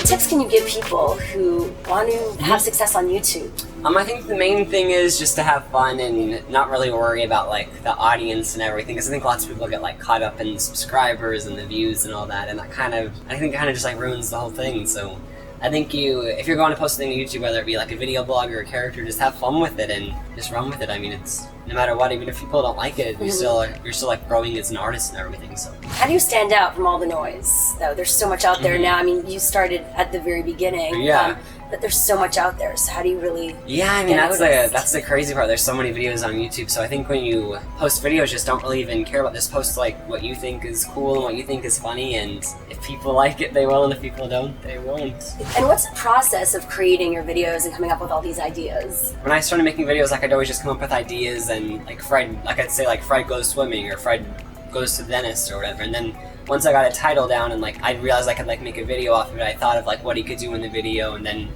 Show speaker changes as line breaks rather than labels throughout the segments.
tips can you give people who want to have success on YouTube?
I think the main thing is just to have fun and not really worry about like the audience and everything, because I think lots of people get like caught up in the subscribers and the views and all that, and that kind of just like ruins the whole thing. So I think if you're going to post something on YouTube, whether it be like a video blog or a character, just have fun with it and just run with it. I mean, it's no matter what, even if people don't like it, you're still like growing as an artist and everything. So
how do you stand out from all the noise, though? There's so much out there now. I mean, you started at the very beginning.
Yeah.
But there's so much out there, so how do you really
that's the crazy part. There's so many videos on YouTube, so I think when you post videos, just don't really even care about this. Post like what you think is cool and what you think is funny, and if people like it, they will, and if people don't, they won't.
And what's the process of creating your videos and coming up with all these ideas?
When I started making videos, like I'd always just come up with ideas, and like I'd say like Fred goes swimming, or Fred goes to the dentist, or whatever, and then once I got a title down and like I realized I could like make a video off of it, I thought of like what he could do in the video and then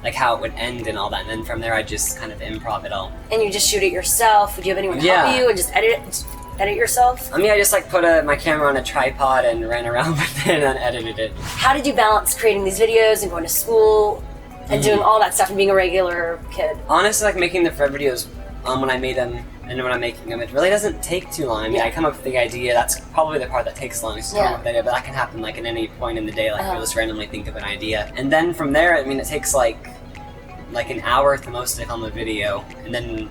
like how it would end and all that, and then from there I just kind of improv it all. And
you just shoot it yourself? Would you have anyone help you and just edit yourself?
I mean, I just like put my camera on a tripod and ran around with it and then edited it.
How did you balance creating these videos and going to school and doing all that stuff and being a regular kid?
Honestly, like making the Fred videos, when I made them and when I'm making them, it really doesn't take too long. I mean, I come up with the idea. That's probably the part that takes long, is to come up with the idea, but that can happen like at any point in the day. Like I'll just randomly think of an idea, and then from there, I mean, it takes like an hour at the most to film a video, and then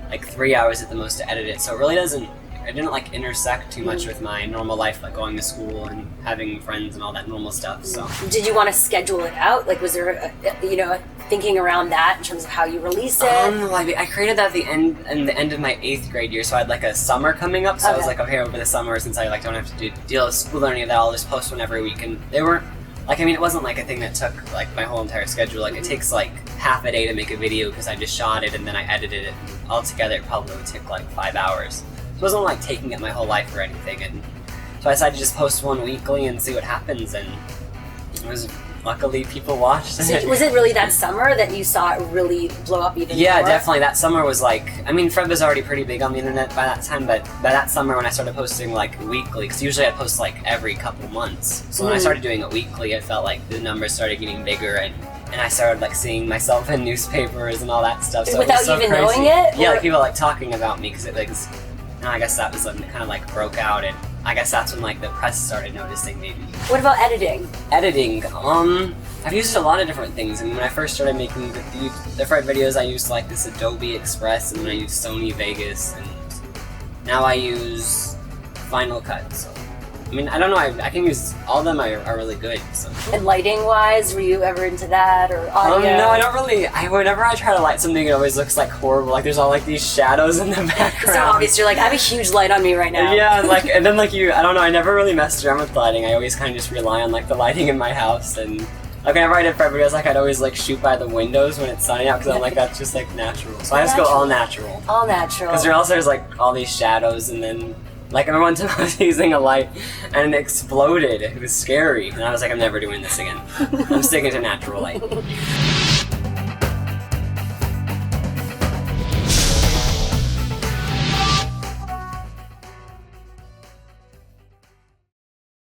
like 3 hours at the most to edit it. So it really it didn't like intersect too much with my normal life, like going to school and having friends and all that normal stuff. So
did you want to schedule it out? Like, was there a thinking around that in terms of how you release it?
I created that at the end of my 8th grade year, so I had like a summer coming up, so I was like, okay, over the summer, since I like don't have to deal with school or any of that, I'll just post one every week. And they weren't like, I mean, it wasn't like a thing that took like my whole entire schedule. Like it takes like half a day to make a video because I just shot it and then I edited it. Altogether it probably would take like 5 hours. It wasn't like taking up my whole life or anything, and so I decided to just post one weekly and see what happens, and it was luckily people watched.
So was it really that summer that you saw it really blow up even more?
Yeah, definitely. That summer was like, I mean, Fred was already pretty big on the internet by that time, but by that summer when I started posting like weekly, because usually I post like every couple months, so when I started doing it weekly, it felt like the numbers started getting bigger, and I started like seeing myself in newspapers and all that stuff. So
without
it was so
even
crazy.
knowing it?
Yeah, like people like talking about me, because it like, and I guess that was when it kind of like broke out, and I guess that's when like the press started noticing maybe.
What about editing?
Editing, I've used a lot of different things. I mean, when I first started making the Fred videos, I used like this Adobe Express, and then I used Sony Vegas, and now I use Final Cut. So I mean, I don't know, I can use, all of them are really good. So.
And lighting-wise, were you ever into that, or audio?
No, I don't really, whenever I try to light something, it always looks like horrible, like there's all like these shadows in the background.
So obvious, you're like, I have a huge light on me right now.
Yeah, like, and then like I don't know, I never really messed around with lighting. I always kind of just rely on like the lighting in my house, and like whenever I did Fred videos, like I'd always like shoot by the windows when it's sunny out, because I'm like, that's just like natural. So I just go all natural.
All natural.
Because there's like all these shadows, and then like I remember one time I was using a light and it exploded. It was scary, and I was like, I'm never doing this again. I'm sticking to natural light.